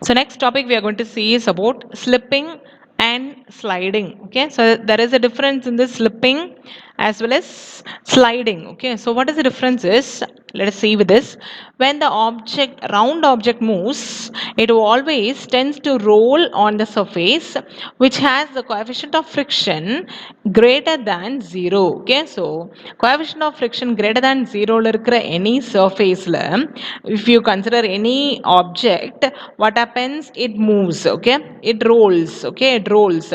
So next topic we are going to see is about slipping and sliding. Okay, so there is a difference in this slipping as well as sliding. Okay, so what is the difference is, let us see with this. When the round object moves, it always tends to roll on the surface which has the coefficient of friction greater than 0. Okay, so coefficient of friction greater than 0 any surface la, if you consider any object, what happens, it moves. Okay, it rolls. Okay, it rolls,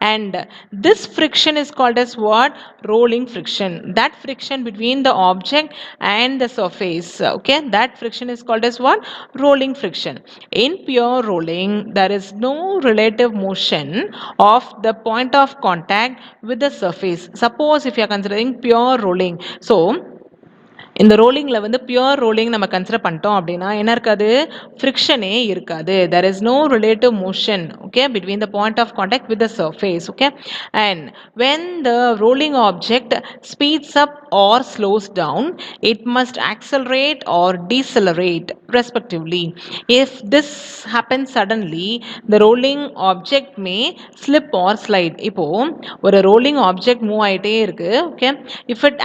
and this friction is called as what? Rolling friction. That friction between the object and the surface, okay, that friction is called as what? Rolling friction. In pure rolling, there is no relative motion of the point of contact with the surface. Suppose if you are considering pure rolling, so இந்த ரோலிங்கில் வந்து pure rolling நம்ம consider பண்ணிட்டோம் அப்படின்னா என்ன இருக்காது? ஃப்ரிக்ஷனே இருக்காது. There is no relative motion, okay, between the point of contact with the surface. Okay, and when the rolling object speeds up or slows down, it must accelerate or decelerate respectively. If this happens suddenly, the rolling object may slip or slide. இப்போ ஒரு rolling object move ஆகிட்டே இருக்கு. Okay, if it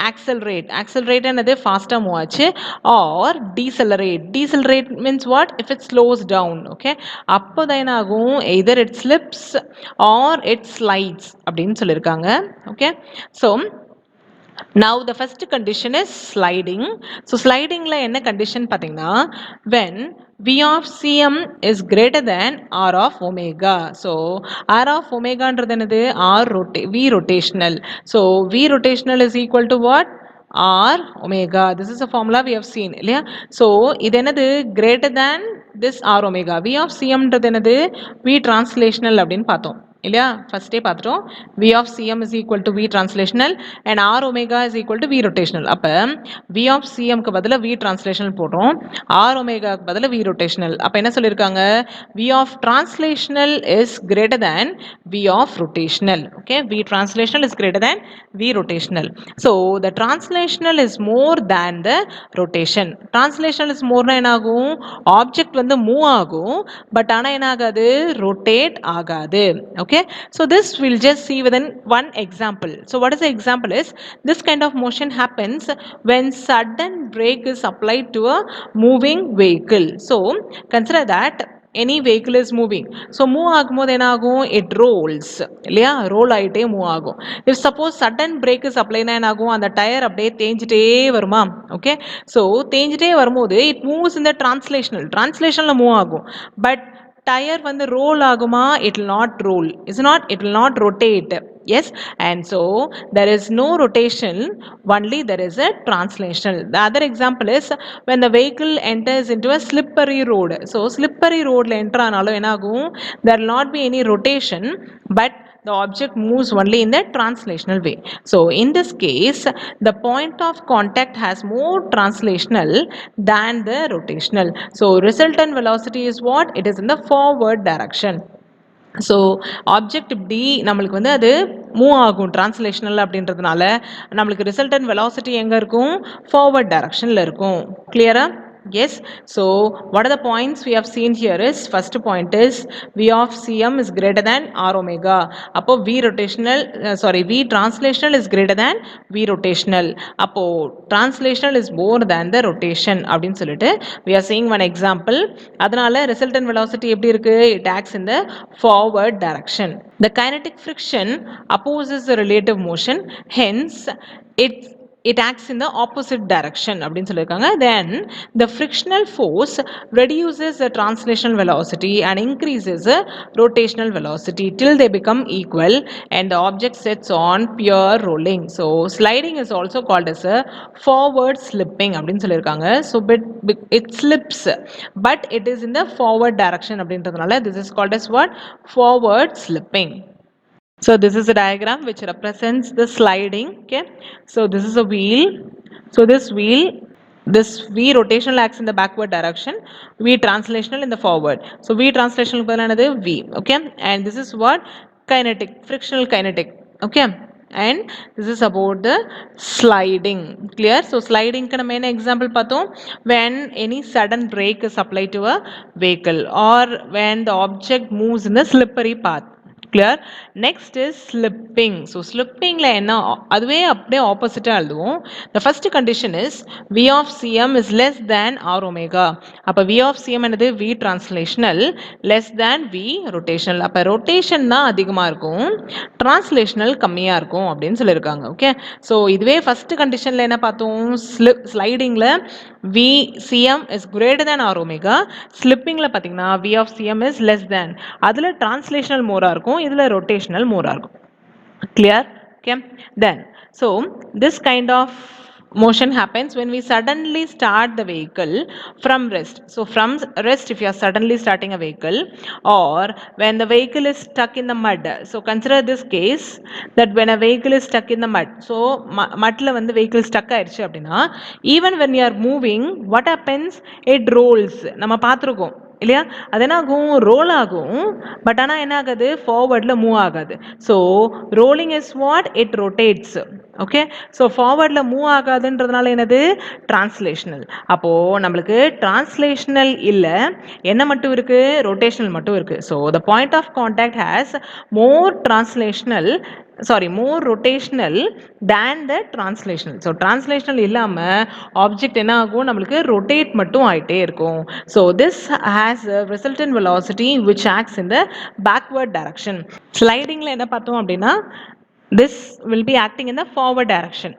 accelerate என்னது? ஃபாஸ்ட்டாக move ஆச்சு. Or decelerate means what? If it slows down. Okay, அப்போ தான் என்ன ஆகும்? either it slips or it slides அப்படின்னு சொல்லியிருக்காங்க. Okay, so now the first condition is sliding. So sliding la enna condition pathina, when V of Cm is greater than R of omega. So R of omega என்றது என்னது? V rotational. So V rotational is equal to what? R omega. This is a formula we have seen இல்லையா? So இது என்னது? Greater than this R omega. V of Cm என்றது என்னது? V translational அப்படின்னு பார்த்தோம் இல்லையா? ஃபர்ஸ்டே பார்த்துட்டோம். V of Cm is equal to V translational and R omega is equal to V rotational. அப்போ V of Cm க்கு பதிலா V translational போடுறோம், R omega க்கு பதிலா V rotational. அப்போ என்ன சொல்லியிருக்காங்க? V of translational is greater than V of rotational. Okay, V translational is greater than V rotational. So the translational is more than the rotation. Translational is more என்ன ஆகும்? Object வந்து move ஆகும், but ஆனால் என்ன ஆகாது? Rotate ஆகாது. Okay, so this we'll just see within one example. So what is the example is, this kind of motion happens when sudden brake is applied to a moving vehicle. So consider that any vehicle is moving. So move ஆகும்போது என்ன ஆகும்? It rolls இல்லையா? Role ஆகிட்டே move ஆகும். If suppose sudden brake is applied என்ன ஆகும்? அந்த tyre அப்படியே தேஞ்சிட்டே வருமா? ஓகே, ஸோ தேஞ்சிட்டே வரும்போது it moves in the translational move ஆகும். பட் டயர் வந்து ரோல் ஆகுமா? It will not roll. Is not? It will not rotate. Yes, and so there is no rotation, only there is a translational. The other example is when the vehicle enters into a slippery road. So slippery road la enter ஆனாலும் என்ன ஆகும்? There will not be any rotation, but the object moves only in the translational way. So in this case, the point of contact has more translational than the rotational. So resultant velocity is what? It is in the forward direction. So object இப்படி நம்மளுக்கு வந்து அது move ஆகும் translational அப்படின்றதுனால நம்மளுக்கு resultant velocity எங்கே இருக்கும்? Forward டைரக்ஷனில் இருக்கும். கிளியரா? Yes, so what are the points we have seen here is, first point is V of Cm is greater than R omega. அப்போ V rotational, V translational is greater than V rotational. அப்போ translational is more than the rotation அப்படின்னு சொல்லிட்டு we are seeing one example. அதனால resultant velocity எப்படி இருக்கு? It acts in the forward direction. The kinetic friction opposes the relative motion, hence it acts in the opposite direction அப்படின்னு சொல்லியிருக்காங்க. Then the frictional force reduces the translational velocity and increases the rotational velocity till they become equal and the object sets on pure rolling. So sliding is also called as a forward slipping அப்படின்னு சொல்லியிருக்காங்க. So it slips but it is in the forward direction அப்படின்றதுனால this is called as what? Forward slipping. So this is a diagram which represents the sliding. Okay, so this is a wheel. So this V rotational acts in the backward direction, V translational in the forward. So V translational is V. Okay, and this is what? Kinetic, frictional kinetic. Okay, and this is about the sliding. Clear? So sliding kind of main example pathom when any sudden brake is applied to a vehicle or when the object moves in a slippery path. Clear? Next is slipping. So slipping la enna அதுவே அப்படியே ஆப்போசிட்டா எழுதுவோம். The first condition is V of Cm is less than R omega. அப்ப V of Cm என்னது V translational less than V rotational. அப்ப rotation தான் அதிகமா இருக்கும், translational கம்மியா இருக்கும் அப்படின்னு சொல்லியிருக்காங்க. ஓகே, ஸோ இதுவே ஃபர்ஸ்ட் கண்டிஷன்ல என்ன பார்த்தோம், ஸ்லைடிங்ல V Cm is greater than R omega, ஸ்லிப்பிங்ல பார்த்தீங்கன்னா V of Cm is less than. அதில் translational மோரா இருக்கும், இதில் rotational மோரா இருக்கும். Clear? Okay, then so this kind of motion happens when we suddenly start the vehicle from rest. So from rest, if you are suddenly starting a vehicle, or when the vehicle is stuck in the mud. So consider this case that when a vehicle is stuck in the mud, so mudla when the vehicle stuck ஆயிடுச்சு அப்படின்னா, even when you are moving, what happens, it rolls. நம்ம பார்த்துருக்கோம் இல்லையா, அது என்ன ஆகும், role ஆகும், but ஆனால் என்ன ஆகாது, ஃபார்வர்டில் மூவ் ஆகாது. So rolling is what, it rotates. Okay, so ஃபார்வர்டில் மூவ் ஆகாதுன்றதுனால என்னது, டிரான்ஸ்லேஷனல். அப்போது நம்மளுக்கு டிரான்ஸ்லேஷனல் இல்லை, என்ன மட்டும் இருக்குது, ரொட்டேஷனல் மட்டும் இருக்குது. So the point of contact has more translational, more rotational than the translational. So translational இல்லாமல் ஆப்ஜெக்ட் என்ன ஆகும், நம்மளுக்கு rotate மட்டும் ஆயிட்டே இருக்கும். So this has a resultant velocity which acts in the backward direction. Slidingல என்ன பார்த்தோம் அப்படின்னா, this will be acting in the forward direction.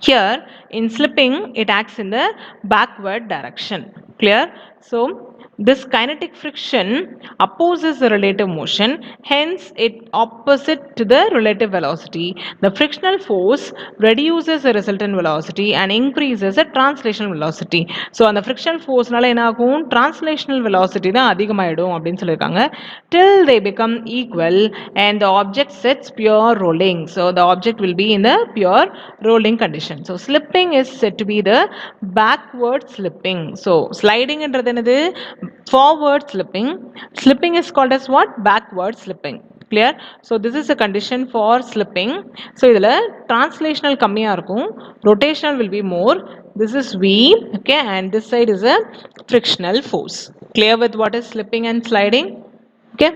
Here in slipping it acts in the backward direction. Clear? So this kinetic friction opposes the relative motion, hence it opposite to the relative velocity. The frictional force reduces the resultant velocity and increases the translational velocity. So அந்த frictional force நால என்ன ஆகும், translational velocity தான் அதிகமாயிடும் அப்படின்னு சொல்லியிருக்காங்க, till they become equal and the object sets pure rolling. So the object will be in the pure rolling condition. So slipping is said to be the backward slipping. So sliding என்றது என்னது, forward slipping. Slipping is called as what, backward slipping. Clear? So this is a condition for slipping. So இதில் translational கம்மியா இருக்கும், rotational will be more. This is V, okay, and this side is a frictional force. Clear with what is slipping and sliding? Okay.